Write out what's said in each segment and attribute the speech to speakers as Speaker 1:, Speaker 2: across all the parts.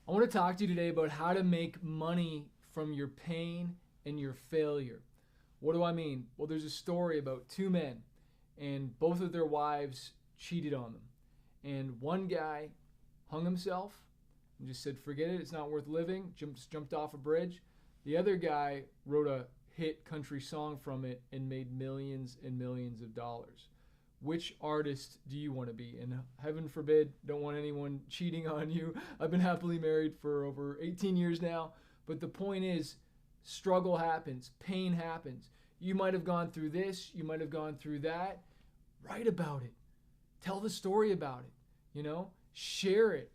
Speaker 1: I want to talk to you today about how to make money from your pain and your failure. What do I mean? Well, there's a story about two men, and both of their wives cheated on them. And one guy hung himself and just said, forget it, it's not worth living, jumped off a bridge. The other guy wrote a hit country song from it and made millions and millions of dollars. Which artist do you want to be? And heaven forbid, don't want anyone cheating on you. I've been happily married for over 18 years now. But the point is, struggle happens, pain happens. You might have gone through this, you might have gone through that. Write about it. Tell the story about it. Share it.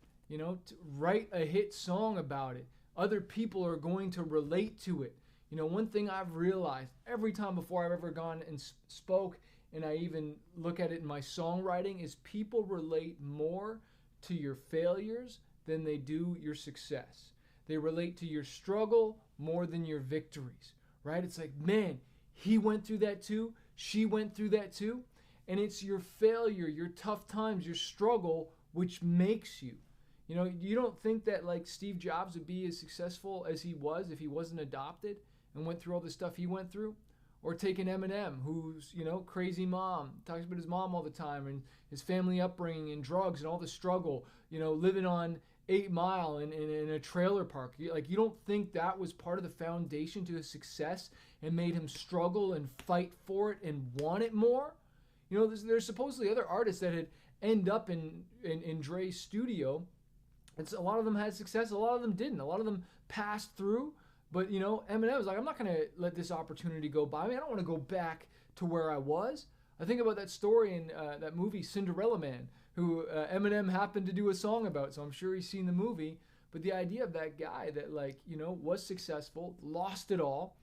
Speaker 1: Write a hit song about it. Other people are going to relate to it. One thing I've realized every time before I've ever gone and spoke, and I even look at it in my songwriting, is people relate more to your failures than they do your success. They relate to your struggle more than your victories, right? It's like, man, he went through that too, she went through that too, and it's your failure, your tough times, your struggle, which makes you. You don't think that like Steve Jobs would be as successful as he was if he wasn't adopted and went through all the stuff he went through? Or take an Eminem, who's, crazy mom, talks about his mom all the time and his family upbringing and drugs and all the struggle, living on 8 Mile in a trailer park. You don't think that was part of the foundation to his success and made him struggle and fight for it and want it more? There's supposedly other artists that had end up in Dre's studio. And so a lot of them had success, a lot of them didn't. A lot of them passed through. But, Eminem was like, I'm not going to let this opportunity go by me. I don't want to go back to where I was. I think about that story in that movie, Cinderella Man, who Eminem happened to do a song about. So I'm sure he's seen the movie. But the idea of that guy that, was successful, lost it all.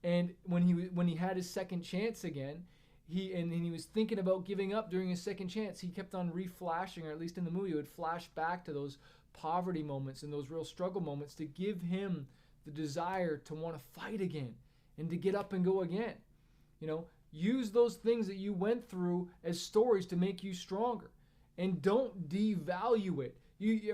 Speaker 1: And when he had his second chance again, he was thinking about giving up during his second chance. He kept on reflashing, or at least in the movie, it would flash back to those poverty moments and those real struggle moments to give him the desire to want to fight again and to get up and go again. Use those things that you went through as stories to make you stronger, and don't devalue it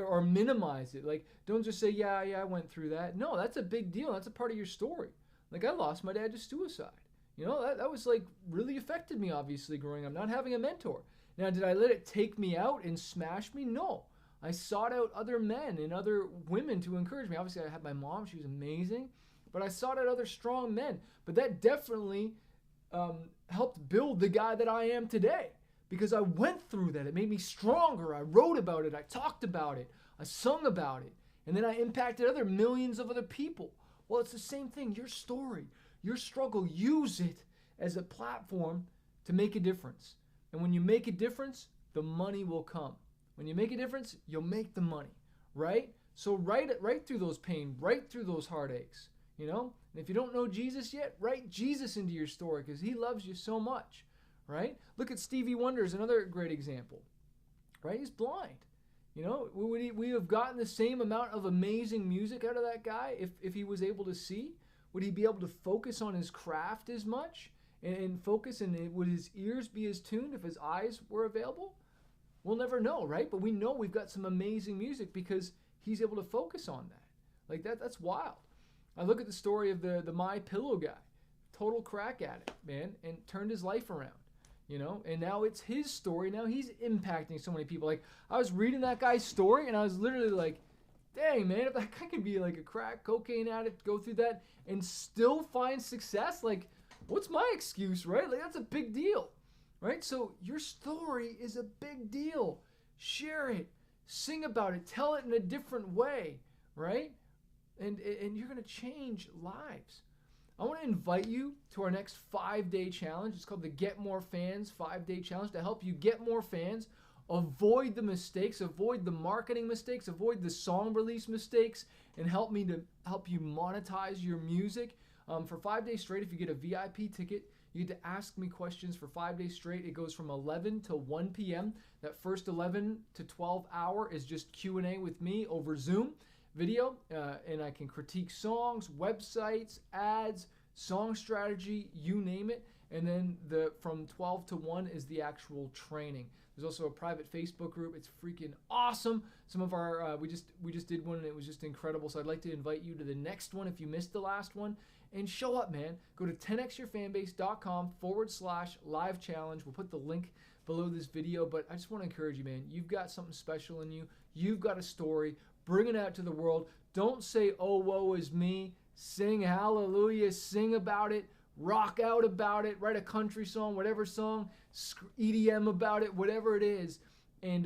Speaker 1: or minimize it. Don't just say, yeah, I went through that. No, that's a big deal. That's a part of your story. I lost my dad to suicide. That was really affected me, obviously, growing up, not having a mentor. Now, did I let it take me out and smash me? No. I sought out other men and other women to encourage me. Obviously, I had my mom. She was amazing. But I sought out other strong men. But that definitely helped build the guy that I am today, because I went through that. It made me stronger. I wrote about it. I talked about it. I sung about it. And then I impacted other millions of other people. Well, it's the same thing. Your story, your struggle, use it as a platform to make a difference. And when you make a difference, the money will come. When you make a difference, you'll make the money, right? So write through those pain, write through those heartaches, And if you don't know Jesus yet, write Jesus into your story, because he loves you so much, right? Look at Stevie Wonder as another great example, right? He's blind. Would we have gotten the same amount of amazing music out of that guy if he was able to see? Would he be able to focus on his craft as much and focus, and would his ears be as tuned if his eyes were available? We'll never know, right? But we know we've got some amazing music because he's able to focus on that. That's wild. I look at the story of the My Pillow guy, total crack addict, man, and turned his life around, and now it's his story. Now he's impacting so many people. I was reading that guy's story, and I was literally like, dang, man, if that guy can be a crack cocaine addict, go through that and still find success, what's my excuse, right? That's a big deal. Right? So your story is a big deal. Share it. Sing about it. Tell it in a different way. Right? And you're going to change lives. I want to invite you to our next 5-day challenge. It's called the Get More Fans 5-Day Challenge, to help you get more fans, avoid the mistakes, avoid the marketing mistakes, avoid the song release mistakes, and help you monetize your music. For 5 days straight, if you get a VIP ticket, you get to ask me questions for 5 days straight. It goes from 11 to 1 p.m. That first 11 to 12 hour is just Q&A with me over Zoom video, and I can critique songs, websites, ads, song strategy, you name it. And then from 12 to 1 is the actual training. There's also a private Facebook group. It's freaking awesome. Some of our we just did one and it was just incredible. So I'd like to invite you to the next one if you missed the last one, and show up, man. Go to 10xyourfanbase.com/live challenge. We'll put the link below this video, but I just want to encourage you, man. You've got something special in you. You've got a story. Bring it out to the world. Don't say, oh, woe is me. Sing hallelujah. Sing about it. Rock out about it. Write a country song, whatever song. EDM about it, whatever it is. And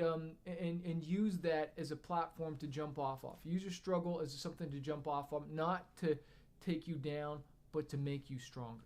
Speaker 1: use that as a platform to jump off. Use your struggle as something to jump off of, not to take you down, but to make you stronger.